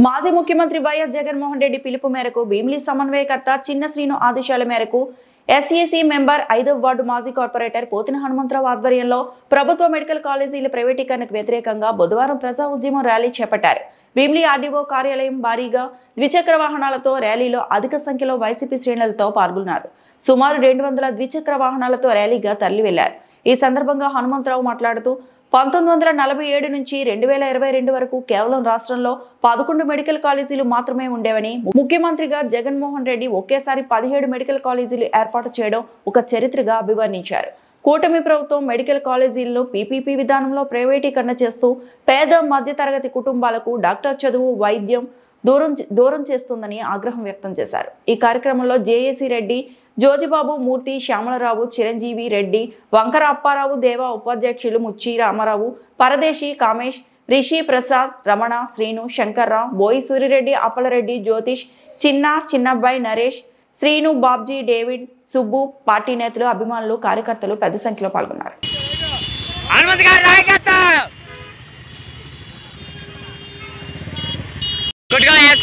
మాజీ ముఖ్యమంత్రి వైఎస్ జగన్మోహన్ రెడ్డి పిలుపు మేరకు భీమిలి సమన్వయకర్త చిన్న శ్రీను ఆదేశాల మేరకు ఎస్ఈసి మెంబర్ 5వ వార్డు మాజీ కార్పొరేటర్ పోతిన హనుమంతరావు ఆధ్వర్యంలో ప్రభుత్వ మెడికల్ కాలేజీల ప్రైవేటీకరణకు వ్యతిరేకంగా బుధవారం ప్రజా ఉద్యమం ర్యాలీ చేపట్టారు. భీమిలి ఆర్డీఓ కార్యాలయం భారీగా ద్విచక్ర వాహనాలతో ర్యాలీలో అధిక సంఖ్యలో వైసీపీ శ్రేణులతో పాల్గొన్నారు. సుమారు 200 ద్విచక్ర వాహనాలతో ర్యాలీగా తరలి వెళ్లారు. ఈ సందర్భంగా హనుమంతరావు మాట్లాడుతూ 1947 నుంచి 2022 వరకు కేవలం రాష్ట్రంలో 11 మెడికల్ కాలేజీలు మాత్రమే ఉండేవని, ముఖ్యమంత్రిగా జగన్మోహన్ రెడ్డి ఒకేసారి 17 మెడికల్ కాలేజీలు ఏర్పాటు చేయడం ఒక చరిత్రగా అభివర్ణించారు. కూటమి ప్రభుత్వం మెడికల్ కాలేజీలను పీపీపీ విధానంలో ప్రైవేటీకరణ చేస్తూ పేద మధ్యతరగతి కుటుంబాలకు డాక్టర్ చదువు, వైద్యం దూరం చేస్తుందని ఆగ్రహం వ్యక్తం చేశారు. ఈ కార్యక్రమంలో జేఏసీ రెడ్డి, జోజిబాబు, మూర్తి, శ్యామలరావు, చిరంజీవి రెడ్డి, వంకర అప్పారావు, దేవా, ఉపాధ్యక్షులు ముచ్చి రామారావు, పరదేశి, కామేష్, రిషి ప్రసాద్, రమణ, శ్రీను, శంకర్రావు, బోయి సూరిరెడ్డి, అప్పలరెడ్డి, జ్యోతిష్, చిన్నబ్బాయి, నరేష్, శ్రీను, బాబ్జీ, డేవిడ్, సుబ్బు, పార్టీ నేతలు, అభిమానులు, కార్యకర్తలు పెద్ద సంఖ్యలో పాల్గొన్నారు. Good guy, yes,